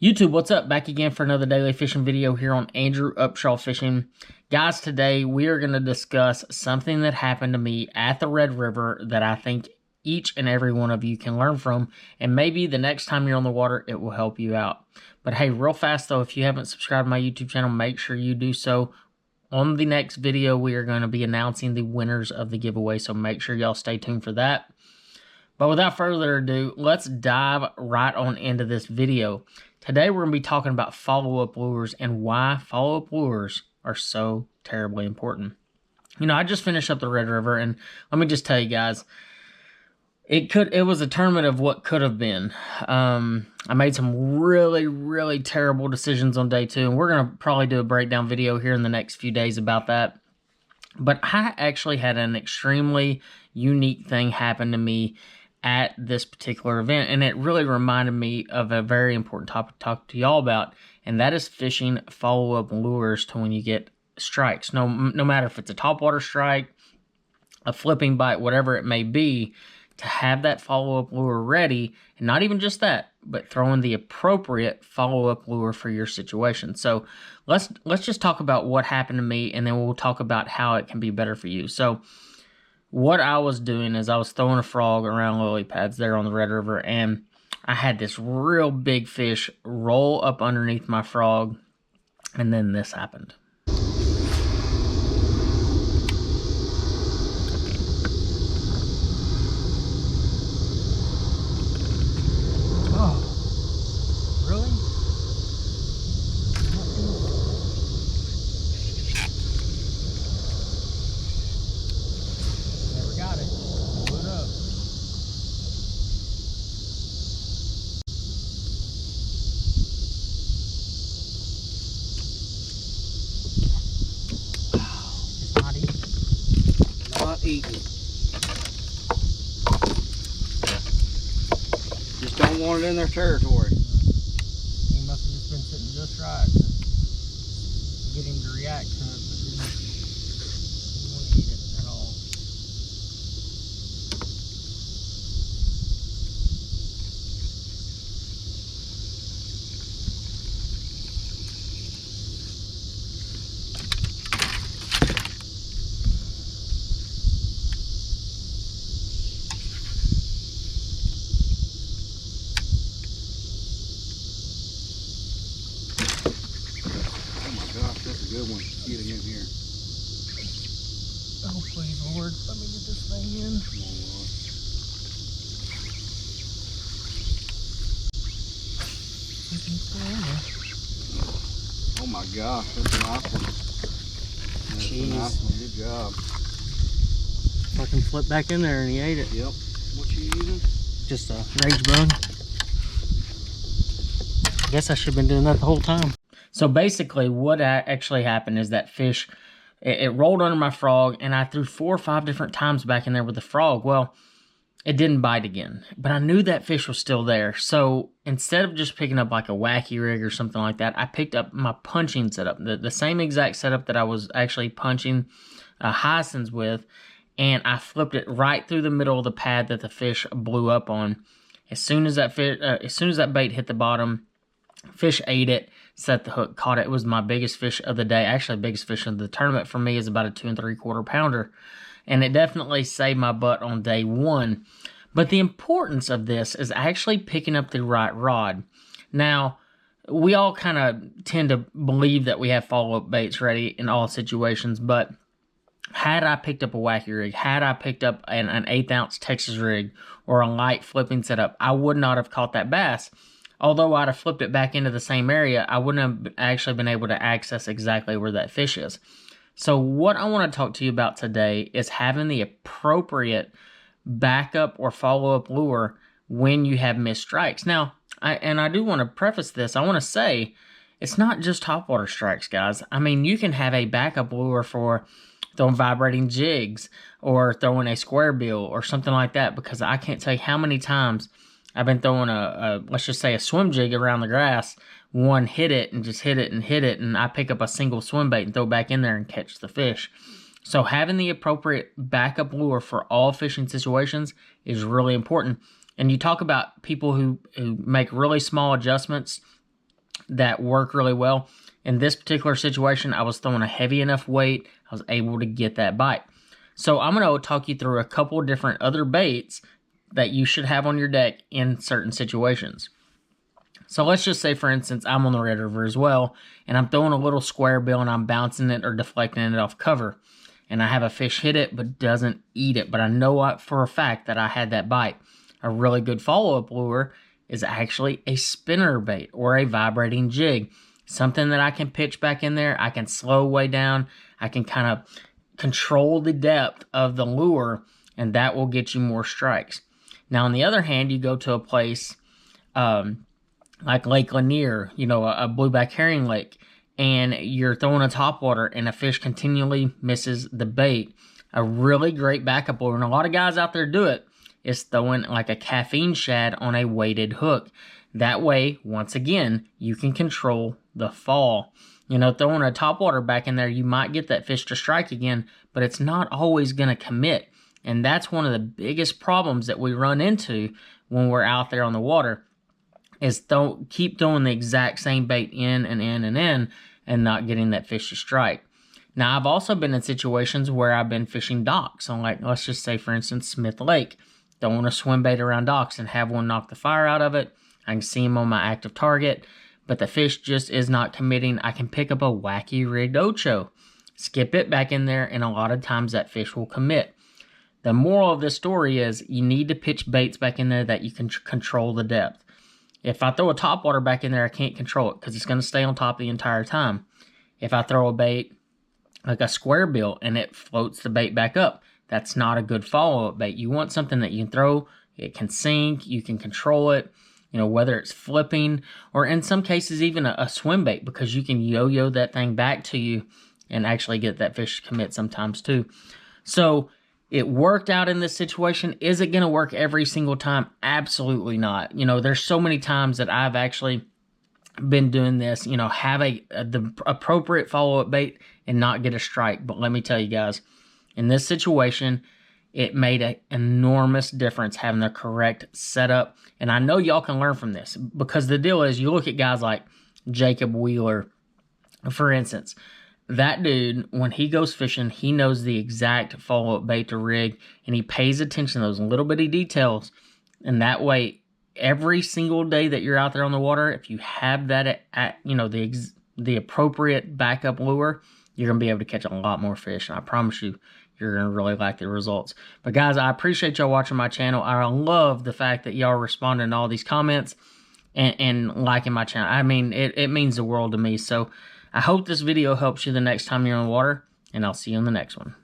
YouTube, what's up? Back again for another daily fishing video here on Andrew Upshaw Fishing. Guys, today we are going to discuss something that happened to me at the Red River that I think each and every one of you can learn from, and maybe the next time you're on the water, it will help you out. But hey, real fast though, if you haven't subscribed to my YouTube channel, make sure you do so. On the next video, we are going to be announcing the winners of the giveaway, so make sure y'all stay tuned for that. But without further ado, let's dive right on into this video. Today we're going to be talking about follow-up lures and why follow-up lures are so terribly important. You know, I just finished up the Red River, and let me just tell you guys, it was a tournament of what could have been. I made some really terrible decisions on day 2, and we're going to probably do a breakdown video here in the next few days about that. But I actually had an extremely unique thing happen to me at this particular event, and it really reminded me of a very important topic to talk to y'all about, and that is fishing follow-up lures to when you get strikes. No matter if it's a topwater strike, a flipping bite, whatever it may be, to have that follow-up lure ready, and not even just that, but throwing the appropriate follow-up lure for your situation. So let's just talk about what happened to me, and then we'll talk about how it can be better for you. So what I was doing is I was throwing a frog around lily pads there on the Red River, and I had this real big fish roll up underneath my frog, and then this happened. Oh, really? Got it. Pull it up. It's not eating. Not eating. Just don't want it in their territory. He must have just been sitting just right to get him to react to it, but didn't want to eat it at all. That's a good one. Get him in here. Oh, please, Lord, let me get this thing in. Come on, Lord. Oh my gosh, that's a nice one. That's Jeez. a nice one. Good job. Fucking flipped back in there and he ate it. Yep. What you using? Just a rage bone. I guess I should have been doing that the whole time. So basically what actually happened is that fish, it rolled under my frog, and I threw 4 or 5 different times back in there with the frog. Well, it didn't bite again, but I knew that fish was still there. So instead of just picking up like a wacky rig or something like that, I picked up my punching setup, the same exact setup that I was actually punching hyacinths with, and I flipped it right through the middle of the pad that the fish blew up on. As soon as that bait hit the bottom, fish ate it, set the hook, caught it. It was my biggest fish of the day. Actually, biggest fish of the tournament for me is about a 2 3/4 pounder. And it definitely saved my butt on day 1. But the importance of this is actually picking up the right rod. Now, we all kind of tend to believe that we have follow-up baits ready in all situations, but had I picked up a wacky rig, had I picked up an 1/8 ounce Texas rig or a light flipping setup, I would not have caught that bass. Although I'd have flipped it back into the same area, I wouldn't have actually been able to access exactly where that fish is. So what I want to talk to you about today is having the appropriate backup or follow-up lure when you have missed strikes. Now, I do want to preface this. I want to say it's not just topwater strikes, guys. I mean, you can have a backup lure for throwing vibrating jigs or throwing a square bill or something like that, because I can't tell you how many times I've been throwing let's just say a swim jig around the grass, one hit it and just hit it, and I pick up a single swim bait and throw back in there and catch the fish. So having the appropriate backup lure for all fishing situations is really important. And you talk about people who make really small adjustments that work really well. In this particular situation, I was throwing a heavy enough weight, I was able to get that bite. So I'm going to talk you through a couple different other baits that you should have on your deck in certain situations. So let's just say, for instance, I'm on the Red River as well, and I'm throwing a little square bill and I'm bouncing it or deflecting it off cover. And I have a fish hit it but doesn't eat it. But I know for a fact that I had that bite. A really good follow-up lure is actually a spinner bait or a vibrating jig. Something that I can pitch back in there. I can slow way down. I can kind of control the depth of the lure, and that will get you more strikes. Now, on the other hand, you go to a place like Lake Lanier, you know, a blueback herring lake, and you're throwing a topwater and a fish continually misses the bait. A really great backup lure, and a lot of guys out there do it, is throwing like a caffeine shad on a weighted hook. That way, once again, you can control the fall. You know, throwing a topwater back in there, you might get that fish to strike again, but it's not always going to commit. And that's one of the biggest problems that we run into when we're out there on the water, is keep throwing the exact same bait in and in and in and not getting that fish to strike. Now, I've also been in situations where I've been fishing docks on, like, let's just say, for instance, Smith Lake, throwing a swim bait around docks and have one knock the fire out of it. I can see him on my active target, but the fish just is not committing. I can pick up a wacky rigged Ocho, skip it back in there, and a lot of times that fish will commit. The moral of this story is you need to pitch baits back in there that you can control the depth. If I throw a topwater back in there, I can't control it because it's going to stay on top the entire time. If I throw a bait like a square bill and it floats the bait back up, that's not a good follow-up bait. You want something that you can throw, it can sink, you can control it, you know, whether it's flipping or in some cases even a swim bait, because you can yo-yo that thing back to you and actually get that fish to commit sometimes too. So it worked out in this situation. Is it going to work every single time? Absolutely not. You know, there's so many times that I've actually been doing this, you know, have the appropriate follow-up bait and not get a strike. But let me tell you guys, in this situation, it made an enormous difference having the correct setup. And I know y'all can learn from this, because the deal is, you look at guys like Jacob Wheeler, for instance. That dude, when he goes fishing, he knows the exact follow-up bait to rig, and he pays attention to those little bitty details. And that way, every single day that you're out there on the water, if you have that you know, the appropriate backup lure, you're going to be able to catch a lot more fish. And I promise you, you're going to really like the results. But guys, I appreciate y'all watching my channel. I love the fact that y'all are responding to all these comments and liking my channel. I mean, it means the world to me. So I hope this video helps you the next time you're on the water, and I'll see you in the next one.